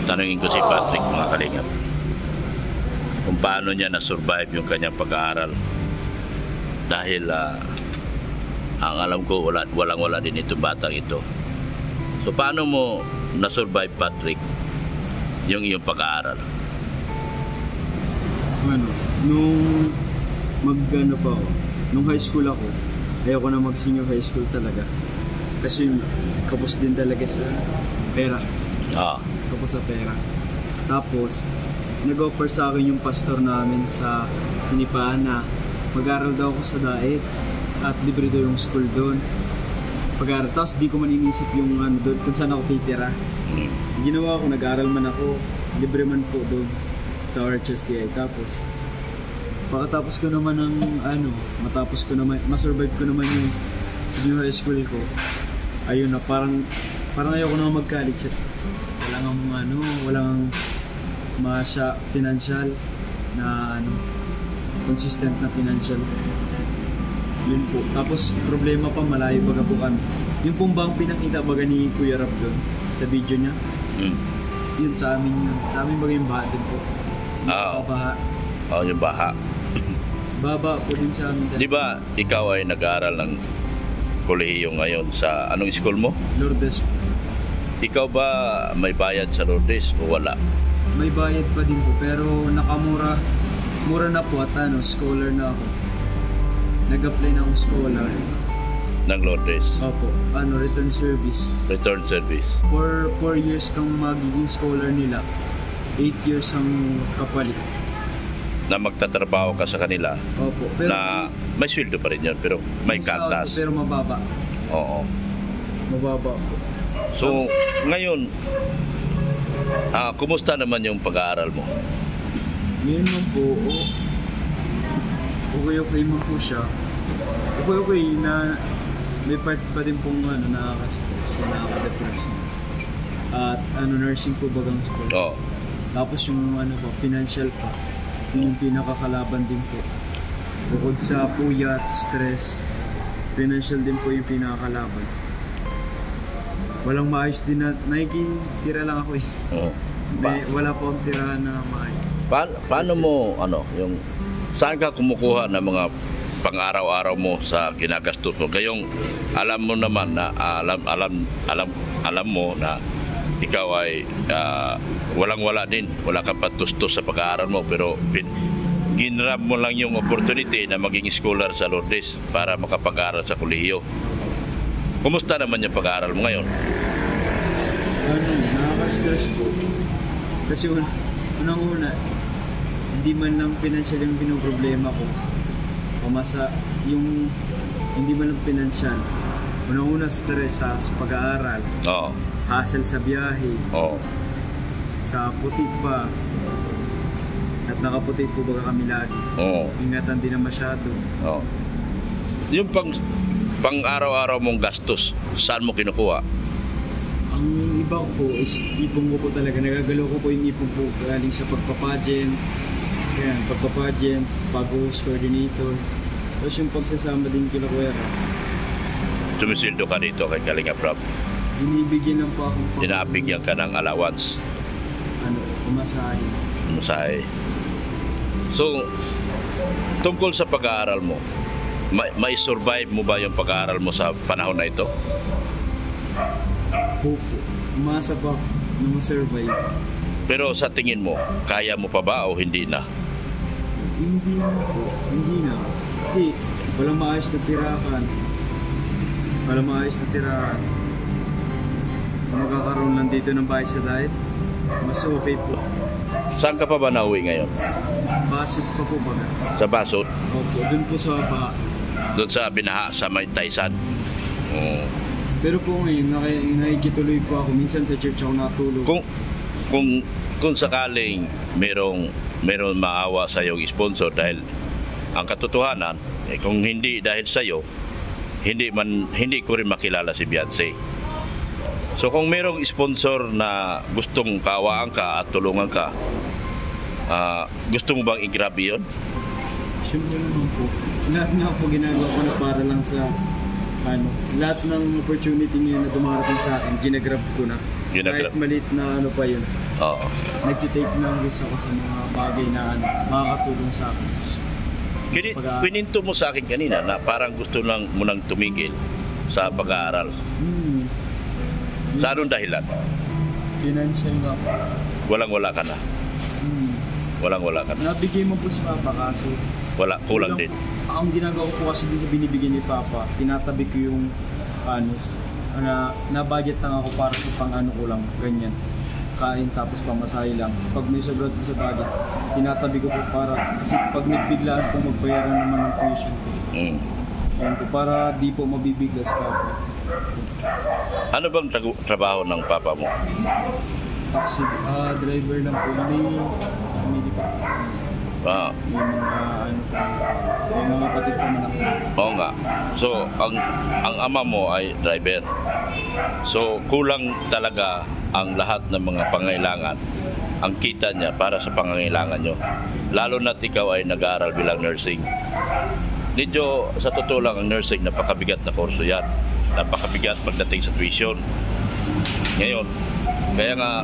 tanungin ko si Patrick, mga kalingap, kung paano niya na-survive yung kanyang pag-aaral. Dahil ang alam ko, walang-wala din ito batang ito. So paano mo na-survive, Patrick, yung iyong pag-aaral? Ano, nung mag-ano pa ako, nung high school ako, ayoko na mag-senior high school talaga. Kasi kapos din talaga sa pera. Kapos sa pera. Tapos, nag-offer sa akin yung pastor namin sa Pinipaan na mag-aral daw ako sa Daet at libre daw yung school doon. Pag-aral. Tapos di ko man inisip yung ano doon, kung saan ako titira. Ginawa ko, nag-aral man ako, libre man po doon sa RHSTI. Tapos, pagkatapos ko naman ng ano, matapos ko naman, masurvive ko naman yung senior high school ko. Ayun na, parang ayoko na mag-college. Walang financial na ano, consistent na financial. Yun po. Tapos problema pa, malayo baga po kami. Yung pong bang pinakita baga ni Kuya Rap doon sa video niya. Yun sa amin yun. Sa amin baga yung baha din po. Baha. Yung baha. Baba po din sa amin. Di ba ikaw ay nag-aaral ng kolehiyo ngayon sa anong school mo? Lourdes. Ikaw ba may bayad sa Lourdes o wala? May bayad pa din po, pero nakamura. Mura na po at ano, scholar na ako. Nag-apply na akong scholar. Ng Lourdes? Opo, return service. Return service. For 4 years kang magiging scholar nila, 8 years ang kapalit. Na magtatrabaho ka sa kanila? Opo. Pero, na may sweldo pa rin yun, pero may kantas. Pero mababa. Oo. Mababa po. So, ngayon, kumusta naman yung pag-aaral mo? Ngayon man po, okay man po siya. Okay na may part pa din pong nakaka-stress, nakaka-depress. At nursing po bagang school. Oo. Tapos yung financial pa, yung pinakakalaban din po. Bukod sa puyat, stress, financial din po yung pinakakalaban. Walang maayos din na nakikitira lang ako eh. Wala po ang tirahan na maayos. Paano mo yung saan ka kumukuha ng mga pang-araw-araw mo sa ginagastos mo? Gayong alam mo naman na alam mo na ikaw ay walang-wala din, wala ka patustos sa pag-aaral mo, pero ginrab mo lang yung opportunity na maging scholar sa Lourdes para makapag-aaral sa kolehiyo. Kumusta naman yung pag-aaral mo ngayon? Nakaka-stress po. Kasi unang-una, hindi man lang financial yung pinoproblema ko. Hindi man lang financial. Unang-una, stress sa pag-aaral. Oo. Hassle sa biyahe. Oo. Sa puti pa. At nakaputi po baga kami lagi. Oo. Ingatan din na masyado. Oo. Yung pang-araw-araw mong gastos, saan mo kinukuha? Ang iba po is ipon ko po talaga. Nagagalaw ko po yung ipon po galing sa pagpapageant. Kaya pagpapageant, pag-host coordinator. Tapos yung pagsasama din kila Kuya. Sumisildo ka dito kay Kalinga Prab? Binibigyan lang po akong Dinabigyan ka ng allowance? Umasahe. Umasahe. So, tungkol sa pag-aaral mo, may survive mo ba yung pag-aaral mo sa panahon na ito? Opo. Umasa pa na ma-survive. Pero sa tingin mo, kaya mo pa ba o hindi na? Hindi na po. Hindi na. Kasi walang maayos na tirahan. Walang maayos na tirahan. Magkakaroon lang dito ng bahay sa Daet. Mas okay po. Saan ka pa ba nauwi ngayon? Basot pa po baga. Sa Basot? Opo. Doon po sa baha. Doon sa Binaha, sa May Taysan? Oo. Pero po ngayon, nakikituloy po ako. Minsan sa church ako natulog. Kung sakaling merong maawa sa iyong sponsor, dahil ang katotohanan, kung hindi dahil sa iyo, hindi ko rin makilala si Beyonce. So kung merong sponsor na gustong kaawaan ka at tulungan ka, gusto mo bang i-grab iyon? Siyempre naman po. Lahat nga po ginagawa ko na para lang sa lahat ng opportunity niyo na dumarating sa akin, ginagrab ko na. Ginagrab. Kahit maliit na ano pa yun. Oo. Nagtitake ng risk ako sa mga bagay na makakatulong sa akin. Pininto mo sa akin kanina na parang gusto lang mo nang tumigil sa pag-aaral. Sa anong dahilan? Financial nga po. Walang-wala ka na. Walang-wala ka na. Nabigay mo po si Papa kaso Kulang din. Ang ginagawa ko po kasi din sa binibigyan ni Papa, tinatabi ko yung na-budget lang ako para sa pang-ano ko lang, ganyan. Kain tapos pamasahe lang. Pag may sobra po sa budget, tinatabi ko po kasi pag nagbiglaan po magbayaran naman ng tuition ko. Yan po, para di po mabibigla si Papa. Ano bang trabaho ng Papa mo? Taxi, driver lang po. Hindi family pa. May mga kapatid pa man ako. Oo nga. So, ang ama mo ay driver. So, kulang talaga ang lahat ng mga pangailangan. Ang kita niya para sa pangangailangan nyo. Lalo na't ikaw ay nag-aaral bilang nursing. Medyo, sa totoo lang, ang nursing, napakabigat na kurso yan. Napakabigat pagdating sa tuition. Ngayon, kaya nga,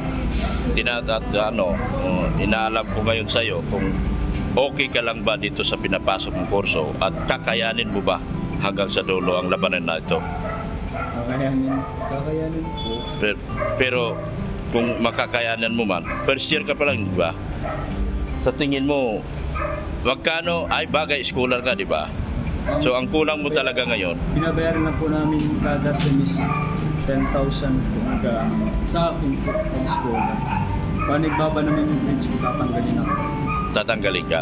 inaalam ko ngayon sa'yo kung okay ka lang ba dito sa pinapasok ng kurso at kakayanin mo ba hanggang sa dulo ang labanan na ito? Kakayanin po. Pero kung makakayanan mo man, first year ka pa lang, di ba? Sa tingin mo, magkano ay bagay scholar ka, di ba? So ang kulang mo talaga ngayon, binabayaran na po namin kada semester 10,000 po sa akin po ang scholar. Panigbaba naman yung grades ko, tatanggalin ako. Tatanggalin ka.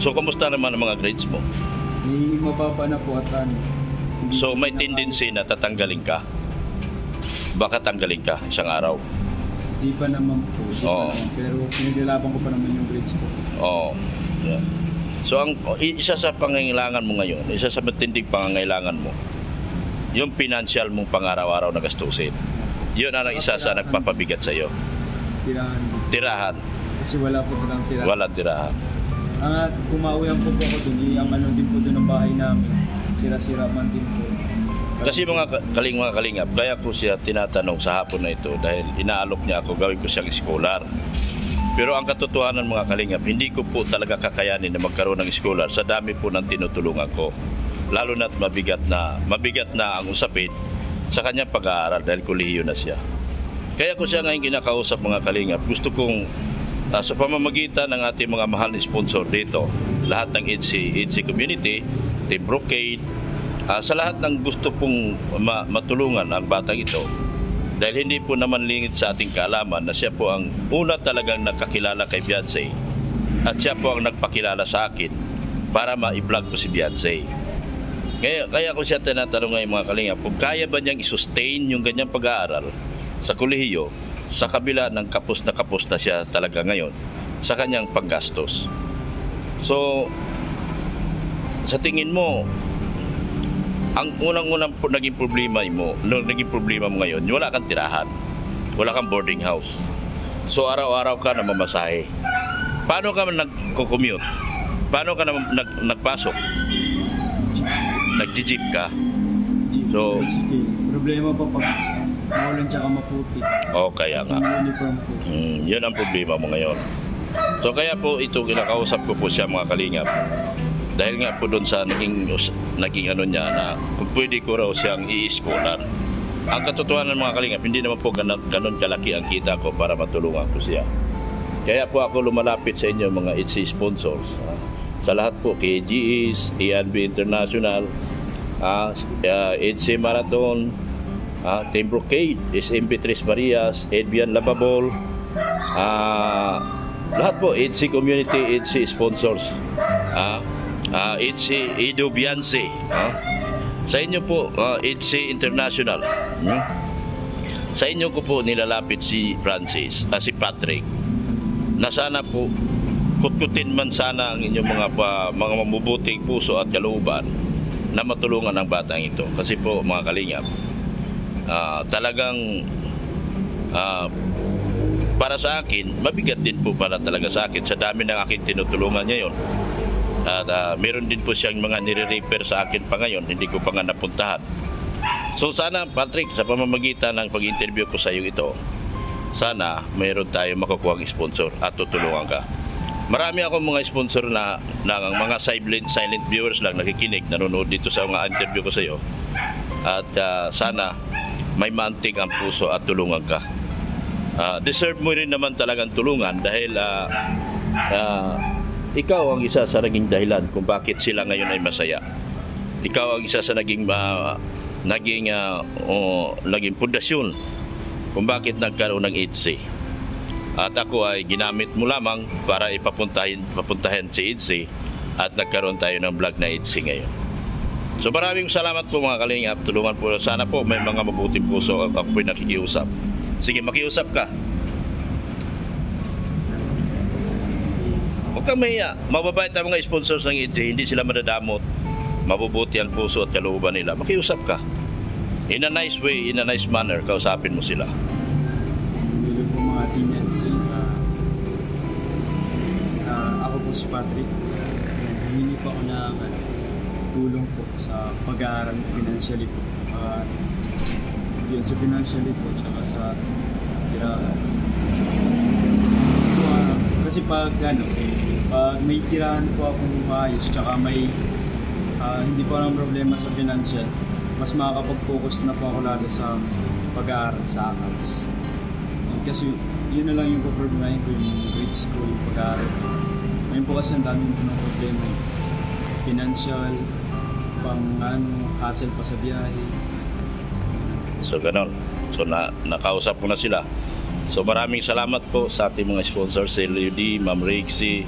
So kumusta naman ang mga grades mo? May mababa na po at So may tendency na tatanggalin ka? Baka tanggalin ka isang araw? Di pa naman po. Pero pinaglalaban ko pa naman yung grades ko. Yeah. So ang isa sa pangangailangan mo ngayon, isa sa matinding pangangailangan mo, yung financial mong pang-araw-araw na gastusin. Yun ang isa sa nagpapabigat sa iyo. Tirahan. Kasi wala po lang tirahan. Walang tirahan. Kumauwihan po ako dun. Ang ano din po dun ang bahay namin. Sira-sira man din po. Kasi mga kalingap, kaya ko siya tinatanong sa hapon na ito dahil inaalok niya ako, gawin ko siyang scholar. Pero ang katotohanan mga kalingap, hindi ko po talaga kakayanin na magkaroon ng scholar sa dami po ng tinutulungan ko. Lalo na't mabigat na ang usapin sa kanyang pag-aaral dahil kolehiyo na siya. Kaya ko siya ngayon kinakausap mga kalingap. Gusto kong sa pamamagitan ng ating mga mahal na sponsor dito, lahat ng EDC community, Team Brocade, sa lahat ng gusto pong matulungan ang batang ito, dahil hindi po naman lingid sa ating kaalaman na siya po ang una talagang nagkakilala kay Beyonce at siya po ang nagpakilala sa akin para ma-vlog ko si Beyonce. Kaya ko siya tinatanong ngayon mga kalingap, kung kaya ba niyang i-sustain yung ganyang pag-aaral sa kolehiyo sa kabila ng kapos na siya talaga ngayon sa kanyang paggastos. So, sa tingin mo, ang unang-unang naging problema mo ngayon, wala kang tirahan, wala kang boarding house. So, araw-araw ka na mamasahe. Paano ka nag-commute? Paano ka na nagpasok? Nag-jeep ka? So, problema pa pag maulan tsaka maputi. Kaya nga. Yun ang problema mo ngayon. So kaya po ito, kinakausap ko po siya mga kalingap. Dahil nga po doon sa naging ano niya na kung pwede ko raw siyang i-scholar. Ang katotohanan mga kalingap, hindi naman po ganon kalaki ang kita ko para matulungan ko siya. Kaya po ako lumalapit sa inyo mga EDC sponsors. Sa lahat po, KGEs, ENB International, EDC Marathon, Team Brocade, SMP Tres Marias, Edvian Lababol, lahat po, EDC Community, EDC Sponsors, EDC Edo Beyonce, sa inyo po, EDC International, sa inyo ko po nilalapit si Francis, si Patrick, na sana po, kutkutin man sana ang inyong mga mabubuting puso at kalooban na matulungan ang batang ito. Kasi po mga kalingap, talagang para sa akin, mabigat din po para talaga sa akin sa dami ng aking tinutulungan ngayon. At meron din po siyang mga nire-repair sa akin pa ngayon, hindi ko pa nga napuntahan. So sana Patrick, sa pamamagitan ng pag-interview ko sa iyo ito, sana mayroon tayo makukuha sponsor at tutulungan ka. Marami akong mga sponsor na mga silent viewers lang nakikinig, nanonood dito sa mga interview ko sa iyo. At sana may maantig ang puso at tulungan ka. Deserve mo rin naman talagang tulungan dahil ikaw ang isa sa naging dahilan kung bakit sila ngayon ay masaya. Ikaw ang isa sa naging pundasyon kung bakit nagkaroon ng EDSI. At ako ay ginamit mo lamang para papuntahin si EDSI at nagkaroon tayo ng vlog na EDSI ngayon. So maraming salamat po mga kalingap. Tulungan po. Sana po may mga mabuting puso at ako po'y nakikiusap. Sige, makiusap ka. Huwag kang mahiya. Mababait ang mga sponsors ng EDSI. Hindi sila madadamot. Mabubuti ang puso at kalooban nila. Makiusap ka. In a nice way, in a nice manner, kausapin mo sila. Hello po mga tenants. Ako po si Patrick. Humingi po ako ng tulong po sa pag-aaral financially po. Yun sa financially po, tsaka sa tirahan. Kasi pag may tirahan po akong maayos, tsaka may hindi po lang problema sa financial, mas makakapag-focus na po ako lalo sa pag-aaral sa accounts. Kasi yun na lang yung problema ko, yung grades ko, yung pag-aaral. Ngayon po kasi ang daming po ng problema. Financial, hassle pa sa biyahe. So ganon. So nakausap ko na sila. So maraming salamat po sa ating mga sponsors, si Ludi, Ma'am Rixie,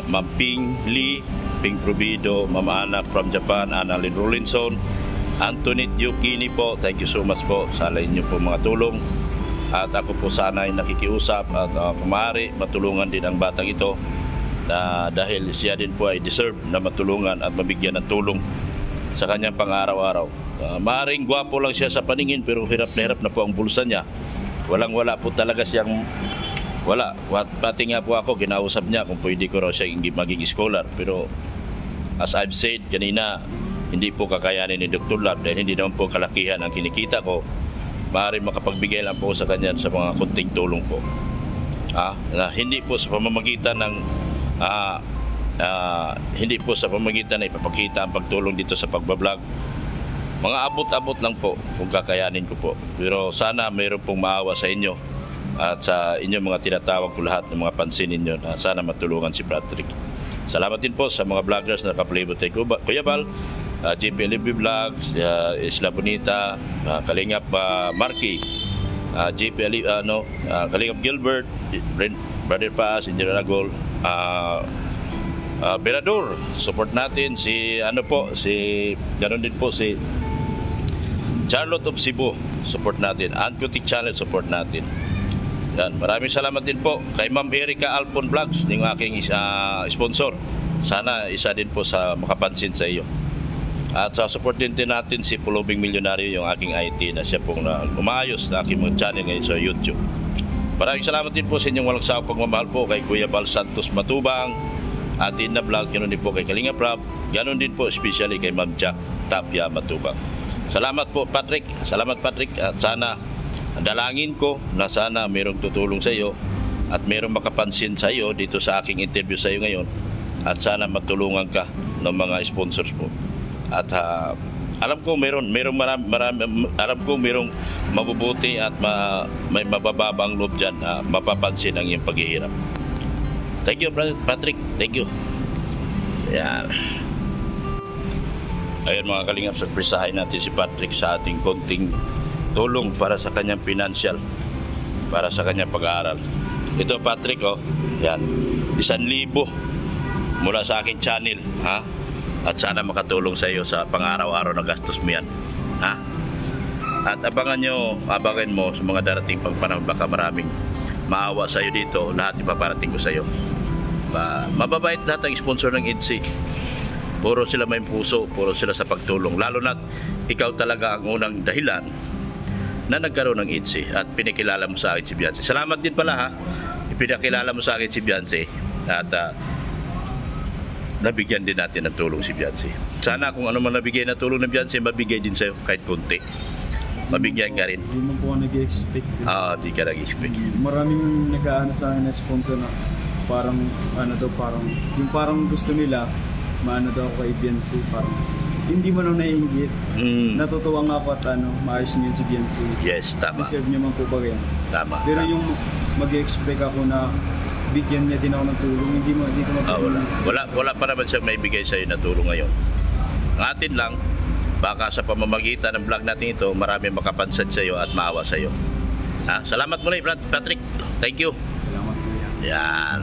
Ma'am Ping Lee, Ping Provido, Ma'am Ana from Japan, Annalyn Rollinson, Antoinette Yukini po. Thank you so much po sa inyo po mga tulong. At ako po sana ay nakikiusap at kung maaari matulungan din ang batang ito dahil siya din po ay deserve na matulungan at mabigyan ng tulong sa kanyang pang-araw-araw. Maaaring gwapo lang siya sa paningin pero hirap na po ang bulsa niya. Walang-wala po talaga siyang wala. Pati nga po ako, kinausap niya kung pwede ko raw siya maging scholar. Pero as I've said kanina, hindi po kakayanin ni Dr. Lab dahil hindi naman po kalakihan ang kinikita ko. Maaaring makapagbigay lang po sa kanya sa mga kunting tulong po. Na hindi po sa pamamagitan ng hindi po sa pamamagitan na ipapakita ang pagtulong dito sa pagbablog. Mga abot-abot lang po kung kakayanin ko po. Pero sana mayroon pong maawa sa inyo at sa inyong mga tinatawag ko lahat ng mga pansin ninyo na sana matulungan si Patrick. Salamat din po sa mga vloggers na kapalibot kay Kuya Bal, JPLB Vlogs, Isla Bonita, Kalingap Marky, Kalingap Gilbert, Brother Paz, Engineer Agol, Berador, support natin si ganoon din po si Charlotte of Cebu, support natin. Ancutic Channel, support natin. Yan, maraming salamat din po kay Ma'am Erica Alpon Vlogs, yung aking sponsor. Sana isa din po sa makapansin sa iyo. At support din natin si Pulubing Milyonaryo, yung aking IT na siya pong umaayos na aking mga channel ngayon sa YouTube. Maraming salamat din po sa inyong walang sawang pagmamahal po kay Kuya Bal Santos Matubang, Atin na Vlog, ganoon din po kay Kalinga Prab, ganoon din po especially kay Ma'am Jack Tapia Matubang. Salamat po Patrick, salamat Patrick, at sana dalangin ko na sana mayroong tutulong sa iyo at mayroong makapansin sa iyo dito sa aking interview sa iyo ngayon, at sana matulungan ka ng mga sponsors po. At alam ko mayroong mabubuti at may mabababang loob dyan na mapapansin ang iyong paghihirap. Thank you, Patrick. Thank you. Yan. Ayun mga kalingap, surprisahin natin si Patrick sa ating konting tulong para sa kanyang financial, para sa kanyang pag-aaral. Ito Patrick, yan, 1,000 mula sa aking channel, at sana makatulong sa iyo sa pang-araw-araw na gastos mo yan, at abangan mo sa mga darating pang panahon, baka maraming maawa sa iyo dito. Lahat ipaparating ko sa iyo. Mababait lahat ang sponsor ng EDSI. Puro sila may puso, puro sila sa pagtulong. Lalo na ikaw talaga ang unang dahilan na nagkaroon ng EDSI at pinakilala mo sa akin si Beyonce. Salamat din pala Ipinakilala mo sa akin si Beyonce. At nabigyan din natin ng tulong si Beyonce. Sana kung ano man nabigay na tulong ng Beyonce, mabigay din sa'yo kahit konti. Mabigyan ka rin. Hindi mo po ako nag-expect. Di ka nag-expect. Maraming nag-aano sa akin na sponsor na parang yung parang gusto nila maano daw ako kay Beyonce, parang hindi mo nang naiinggit. Natutuwa nga ako at maayos niya si Beyonce. Yes, tama. Deserve niya man po ba yan. Tama. Pero yung mag-expect ako na bigyan niya din ako ng tulong, hindi ko Wala pa naman siya may bigay sa'yo na tulong ngayon. Ang atin lang, baka sa pamamagitan ng vlog natin ito, marami makapansin sa'yo at maawa sa'yo. Salamat muli, Patrick. Thank you. Salamat po yan. Yan.